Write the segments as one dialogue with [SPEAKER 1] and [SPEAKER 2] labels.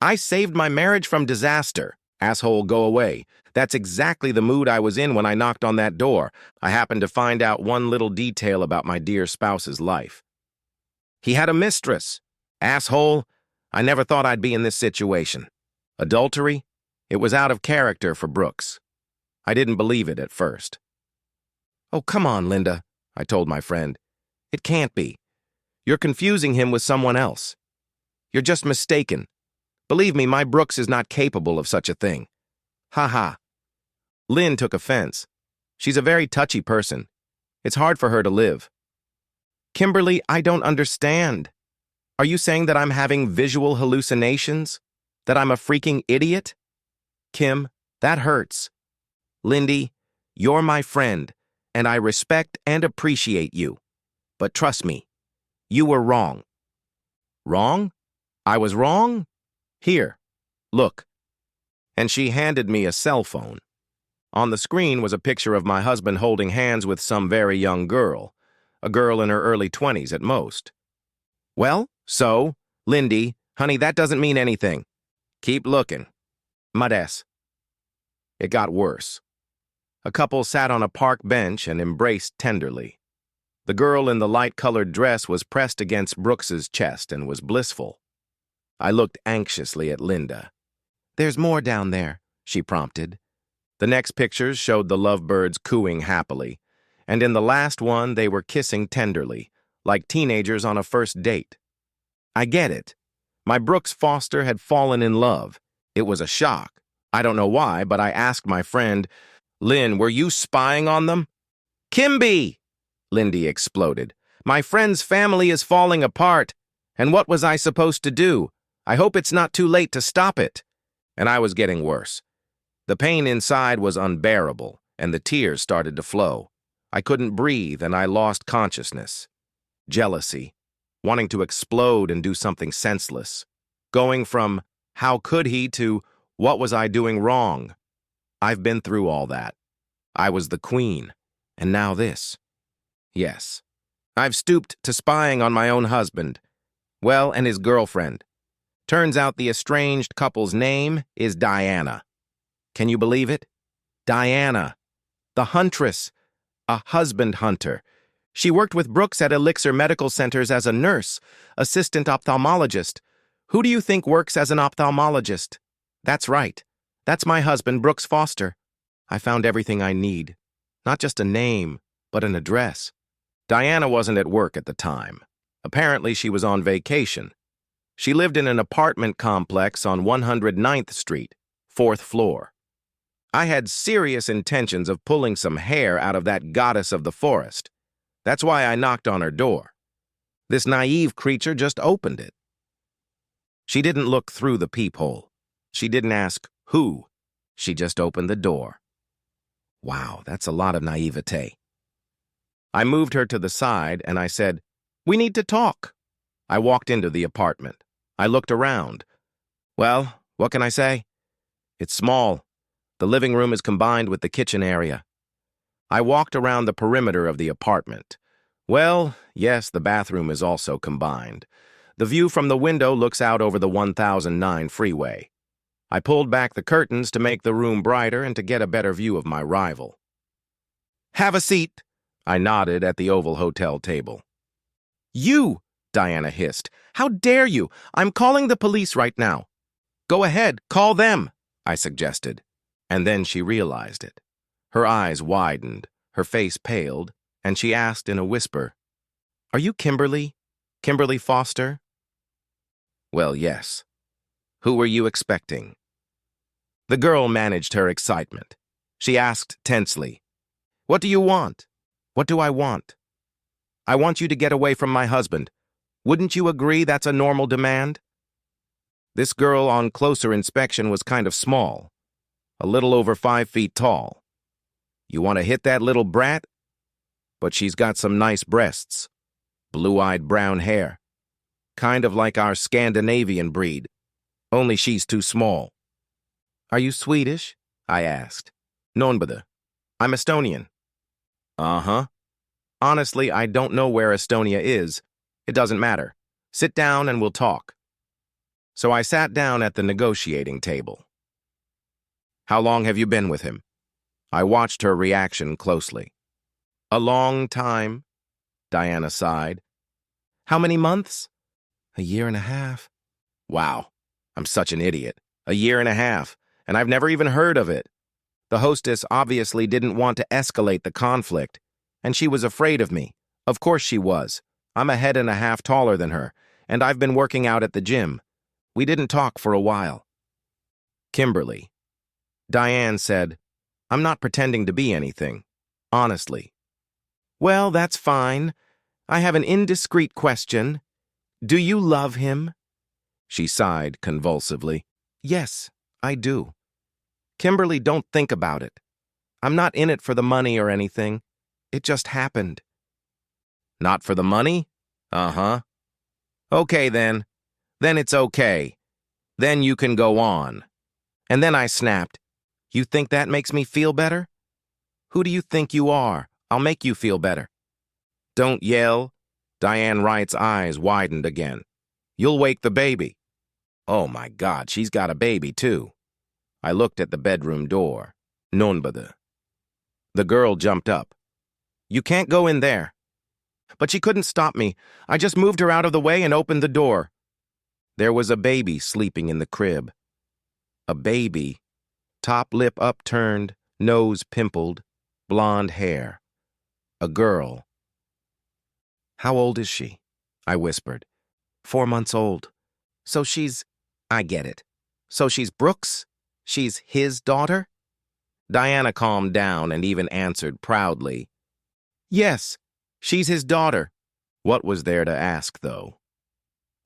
[SPEAKER 1] I saved my marriage from disaster. Asshole, go away. That's exactly the mood I was in when I knocked on that door. I happened to find out one little detail about my dear spouse's life. He had a mistress. Asshole, I never thought I'd be in this situation. Adultery? It was out of character for Brooks. I didn't believe it at first. Oh, come on, Linda, I told my friend. It can't be. You're confusing him with someone else. You're just mistaken. Believe me, my Brooks is not capable of such a thing. Ha ha. Lynn took offense. She's a very touchy person. It's hard for her to live. Kimberly, I don't understand. Are you saying that I'm having visual hallucinations? That I'm a freaking idiot? Kim, that hurts. Lindy, you're my friend, and I respect and appreciate you. But trust me, you were wrong. Wrong? I was wrong? Here, look. And she handed me a cell phone. On the screen was a picture of my husband holding hands with some very young girl, a girl in her early 20s at most. Well, so, Lindy, honey, that doesn't mean anything. Keep looking. Mudess. It got worse. A couple sat on a park bench and embraced tenderly. The girl in the light-colored dress was pressed against Brooks's chest and was blissful. I looked anxiously at Linda. There's more down there, she prompted. The next pictures showed the lovebirds cooing happily, and in the last one they were kissing tenderly, like teenagers on a first date. I get it. My Brooks Foster had fallen in love. It was a shock. I don't know why, but I asked my friend, Lynn, were you spying on them? Kimby! Lindy exploded. My friend's family is falling apart, and what was I supposed to do? I hope it's not too late to stop it. And I was getting worse. The pain inside was unbearable, and the tears started to flow. I couldn't breathe, and I lost consciousness. Jealousy, wanting to explode and do something senseless. Going from, how could he, to, what was I doing wrong? I've been through all that. I was the queen, and now this. Yes, I've stooped to spying on my own husband. Well, and his girlfriend. Turns out the estranged couple's name is Diana. Can you believe it? Diana, the huntress, a husband hunter. She worked with Brooks at Elixir Medical Centers as a nurse, assistant ophthalmologist. Who do you think works as an ophthalmologist? That's right. That's my husband, Brooks Foster. I found everything I need. Not just a name, but an address. Diana wasn't at work at the time. Apparently, she was on vacation. She lived in an apartment complex on 109th Street, 4th floor. I had serious intentions of pulling some hair out of that goddess of the forest. That's why I knocked on her door. This naive creature just opened it. She didn't look through the peephole. She didn't ask, who? She just opened the door. Wow, that's a lot of naivete. I moved her to the side and I said, we need to talk. I walked into the apartment. I looked around. Well, what can I say? It's small. The living room is combined with the kitchen area. I walked around the perimeter of the apartment. Well, yes, the bathroom is also combined. The view from the window looks out over the 1009 freeway. I pulled back the curtains to make the room brighter and to get a better view of my rival. Have a seat, I nodded at the Oval Hotel table. You, Diana hissed. How dare you? I'm calling the police right now. Go ahead, call them, I suggested. And then she realized it. Her eyes widened, her face paled, and she asked in a whisper, Are you Kimberly? Kimberly Foster? Well, yes. Who were you expecting? The girl managed her excitement. She asked tensely, What do you want? What do I want? I want you to get away from my husband. Wouldn't you agree that's a normal demand? This girl on closer inspection was kind of small, a little over 5 feet tall. You want to hit that little brat? But she's got some nice breasts, blue-eyed brown hair, kind of like our Scandinavian breed, only she's too small. Are you Swedish? I asked. Nonbada. I'm Estonian. Uh-huh. Honestly, I don't know where Estonia is. It doesn't matter. Sit down and we'll talk. So I sat down at the negotiating table. How long have you been with him? I watched her reaction closely. A long time, Diana sighed. How many months? A year and a half. Wow, I'm such an idiot. A year and a half, and I've never even heard of it. The hostess obviously didn't want to escalate the conflict, and she was afraid of me. Of course she was. I'm a head and a half taller than her, and I've been working out at the gym. We didn't talk for a while. Kimberly. Diane said, I'm not pretending to be anything. Honestly. Well, that's fine. I have an indiscreet question. Do you love him? She sighed convulsively. Yes, I do. Kimberly, don't think about it. I'm not in it for the money or anything. It just happened. Not for the money? Uh-huh. Okay, then. Then it's okay. Then you can go on. And then I snapped. You think that makes me feel better? Who do you think you are? I'll make you feel better. Don't yell. Diane Wright's eyes widened again. You'll wake the baby. Oh my God, she's got a baby too. I looked at the bedroom door. Nonbade. The girl jumped up. You can't go in there. But she couldn't stop me. I just moved her out of the way and opened the door. There was a baby sleeping in the crib. A baby. Top lip upturned, nose pimpled, blonde hair. A girl. How old is she? I whispered. 4 months old. So she's... I get it. So she's Brooks? She's his daughter? Diana calmed down and even answered proudly. Yes, she's his daughter. What was there to ask, though?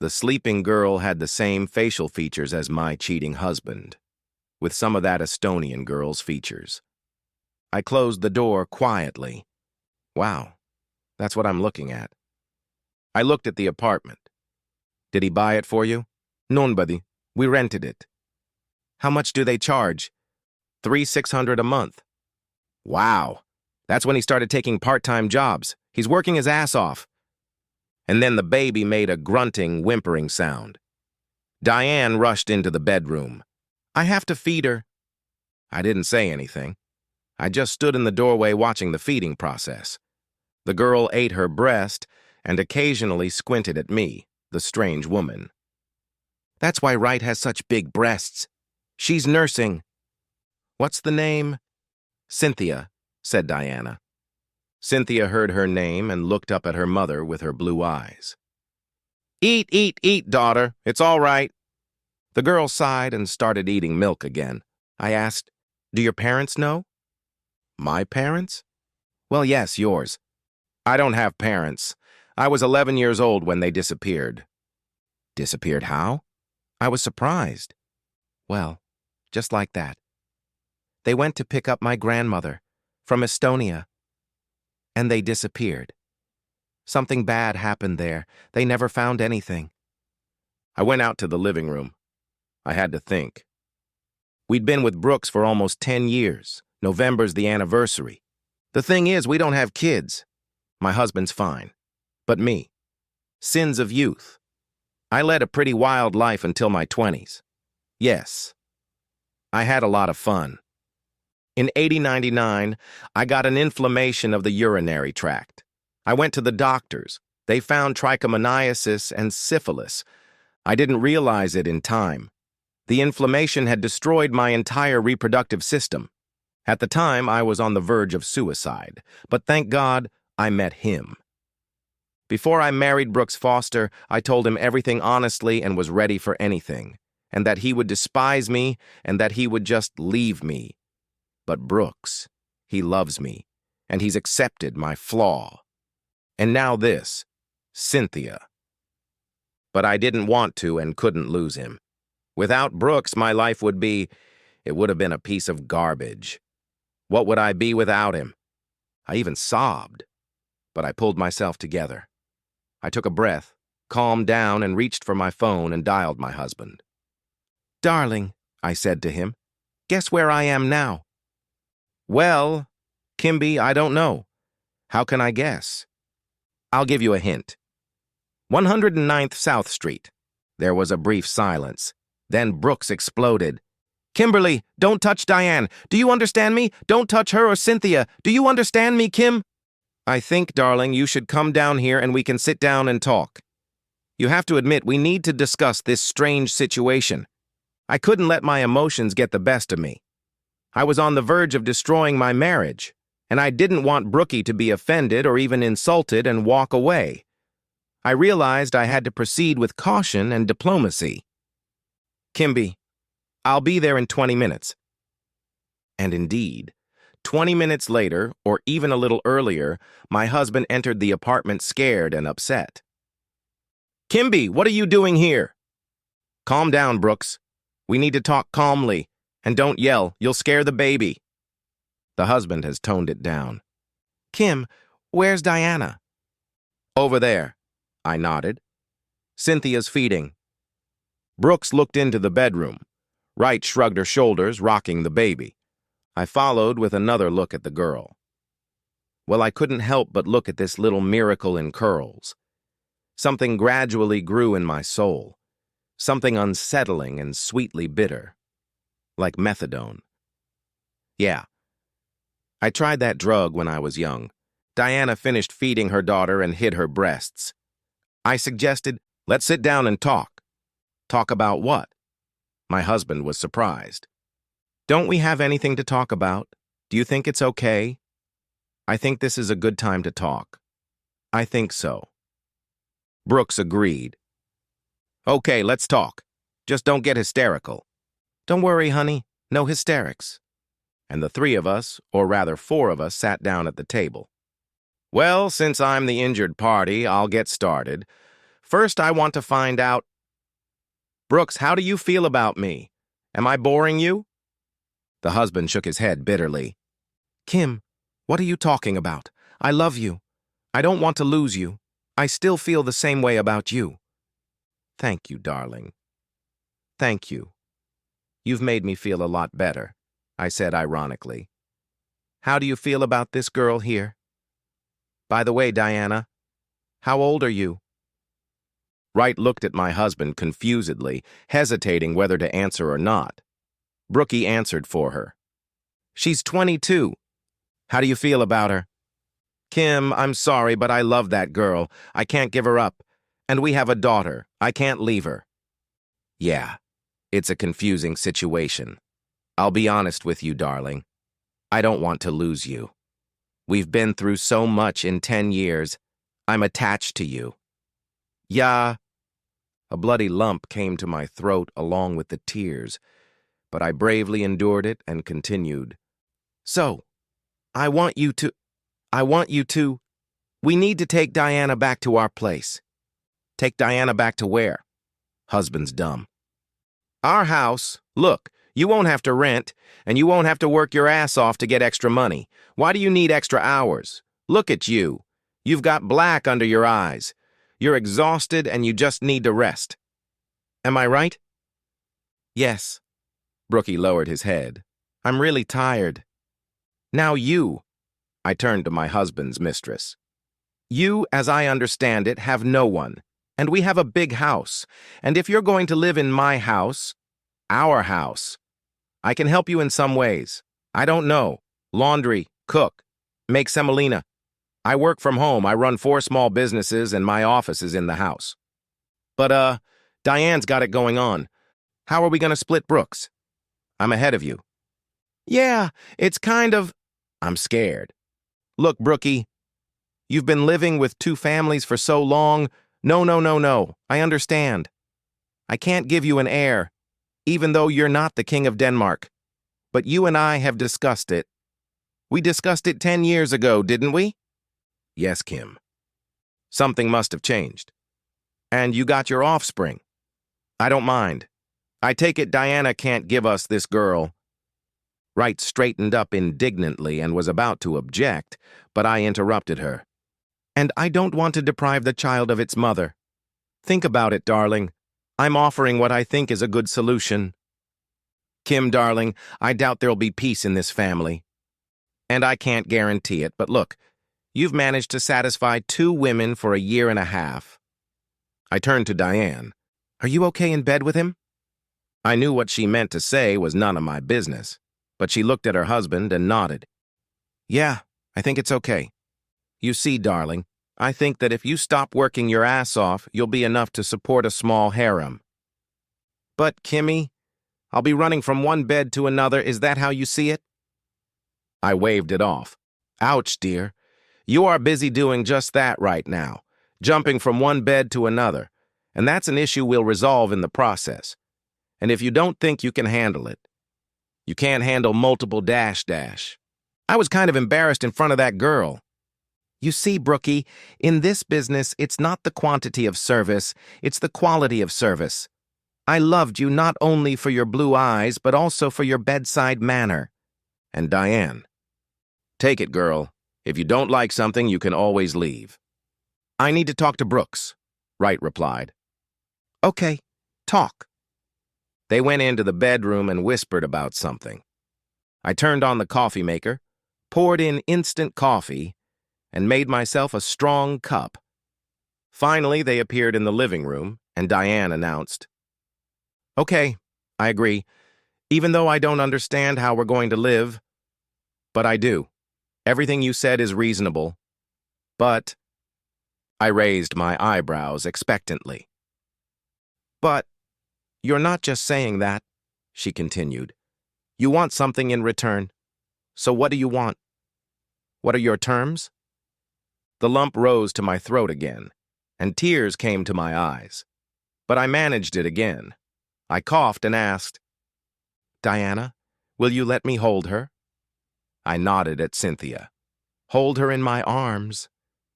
[SPEAKER 1] The sleeping girl had the same facial features as my cheating husband, with some of that Estonian girl's features. I closed the door quietly. Wow, that's what I'm looking at. I looked at the apartment. Did he buy it for you? Nobody. We rented it. How much do they charge? $3,600 a month. Wow. That's when he started taking part-time jobs. He's working his ass off. And then the baby made a grunting, whimpering sound. Diane rushed into the bedroom. I have to feed her. I didn't say anything. I just stood in the doorway watching the feeding process. The girl ate her breast and occasionally squinted at me, the strange woman. That's why Wright has such big breasts. She's nursing. What's the name? Cynthia, said Diana. Cynthia heard her name and looked up at her mother with her blue eyes. Eat, eat, eat, daughter. It's all right. The girl sighed and started eating milk again. I asked, do your parents know? My parents? Well, yes, yours. I don't have parents. I was 11 years old when they disappeared. Disappeared how? I was surprised. Well, just like that. They went to pick up my grandmother from Estonia, and they disappeared. Something bad happened there. They never found anything. I went out to the living room. I had to think. We'd been with Brooks for almost 10 years. November's the anniversary. The thing is, we don't have kids. My husband's fine. But me. Sins of youth. I led a pretty wild life until my 20s. Yes. I had a lot of fun. In 80-99, I got an inflammation of the urinary tract. I went to the doctors. They found trichomoniasis and syphilis. I didn't realize it in time. The inflammation had destroyed my entire reproductive system. At the time, I was on the verge of suicide, but thank God I met him. Before I married Brooks Foster, I told him everything honestly and was ready for anything, and that he would despise me and that he would just leave me. But Brooks, he loves me, and he's accepted my flaw. And now this, Cynthia. But I didn't want to and couldn't lose him. Without Brooks, my life would have been a piece of garbage. What would I be without him? I even sobbed, but I pulled myself together. I took a breath, calmed down, and reached for my phone and dialed my husband. Darling, I said to him, guess where I am now? Well, Kimby, I don't know. How can I guess? I'll give you a hint. 109th South Street. There was a brief silence. Then Brooks exploded. Kimberly, don't touch Diane. Do you understand me? Don't touch her or Cynthia. Do you understand me, Kim? I think, darling, you should come down here and we can sit down and talk. You have to admit we need to discuss this strange situation. I couldn't let my emotions get the best of me. I was on the verge of destroying my marriage, and I didn't want Brookie to be offended or even insulted and walk away. I realized I had to proceed with caution and diplomacy. Kimby, I'll be there in 20 minutes. And indeed, 20 minutes later, or even a little earlier, my husband entered the apartment scared and upset. Kimby, what are you doing here? Calm down, Brooks. We need to talk calmly, and don't yell. You'll scare the baby. The husband has toned it down. Kim, where's Diana? Over there, I nodded. Cynthia's feeding. Brooks looked into the bedroom. Wright shrugged her shoulders, rocking the baby. I followed with another look at the girl. Well, I couldn't help but look at this little miracle in curls. Something gradually grew in my soul. Something unsettling and sweetly bitter. Like methadone. Yeah. I tried that drug when I was young. Diana finished feeding her daughter and hid her breasts. I suggested, let's sit down and talk. Talk about what? My husband was surprised. Don't we have anything to talk about? Do you think it's okay? I think this is a good time to talk. I think so. Brooks agreed. Okay, let's talk. Just don't get hysterical. Don't worry, honey. No hysterics. And the three of us, or rather 4 of us, sat down at the table. Well, since I'm the injured party, I'll get started. First, I want to find out... Brooks, how do you feel about me? Am I boring you? The husband shook his head bitterly. Kim, what are you talking about? I love you. I don't want to lose you. I still feel the same way about you. Thank you, darling. Thank you. You've made me feel a lot better, I said ironically. How do you feel about this girl here? By the way, Diana, how old are you? Wright looked at my husband confusedly, hesitating whether to answer or not. Brookie answered for her. She's 22. How do you feel about her? Kim, I'm sorry, but I love that girl. I can't give her up. And we have a daughter. I can't leave her. Yeah, it's a confusing situation. I'll be honest with you, darling. I don't want to lose you. We've been through so much in 10 years. I'm attached to you. Yeah. A bloody lump came to my throat along with the tears, but I bravely endured it and continued. So, I want you to... We need to take Diana back to our place. Take Diana back to where? Husband's dumb. Our house. Look, you won't have to rent, and you won't have to work your ass off to get extra money. Why do you need extra hours? Look at you. You've got black under your eyes. You're exhausted and you just need to rest. Am I right? Yes. Brookie lowered his head. I'm really tired. Now you. I turned to my husband's mistress. You, as I understand it, have no one, and we have a big house, and if you're going to live in my house, our house, I can help you in some ways. I don't know. Laundry, cook, make semolina. I work from home. I run 4 small businesses, and my office is in the house. But, Diane's got it going on. How are we going to split Brooks? I'm ahead of you. Yeah, it's kind of... I'm scared. Look, Brookie, you've been living with 2 families for so long. No. I understand. I can't give you an heir, even though you're not the King of Denmark. But you and I have discussed it. We discussed it 10 years ago, didn't we? Yes, Kim. Something must have changed. And you got your offspring. I don't mind. I take it Diana can't give us this girl. Wright straightened up indignantly and was about to object, but I interrupted her. And I don't want to deprive the child of its mother. Think about it, darling. I'm offering what I think is a good solution. Kim, darling, I doubt there'll be peace in this family. And I can't guarantee it, but look, you've managed to satisfy 2 women for a year and a half. I turned to Diane. Are you okay in bed with him? I knew what she meant to say was none of my business, but she looked at her husband and nodded. Yeah, I think it's okay. You see, darling, I think that if you stop working your ass off, you'll be enough to support a small harem. But, Kimmy, I'll be running from one bed to another. Is that how you see it? I waved it off. Ouch, dear. You are busy doing just that right now, jumping from one bed to another, and that's an issue we'll resolve in the process. And if you don't think you can handle it, you can't handle multiple dash dash. I was kind of embarrassed in front of that girl. You see, Brookie, in this business, it's not the quantity of service, it's the quality of service. I loved you not only for your blue eyes, but also for your bedside manner. And Diane, take it, girl. If you don't like something, you can always leave. I need to talk to Brooks, Wright replied. Okay, talk. They went into the bedroom and whispered about something. I turned on the coffee maker, poured in instant coffee, and made myself a strong cup. Finally, they appeared in the living room, and Diane announced, Okay, I agree, even though I don't understand how we're going to live, but I do. Everything you said is reasonable, but I raised my eyebrows expectantly. But you're not just saying that, she continued. You want something in return. So what do you want? What are your terms? The lump rose to my throat again, and tears came to my eyes. But I managed it again. I coughed and asked, Diana, will you let me hold her? I nodded at Cynthia. Hold her in my arms,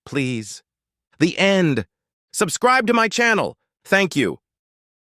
[SPEAKER 1] please. The end! Subscribe to my channel. Thank you.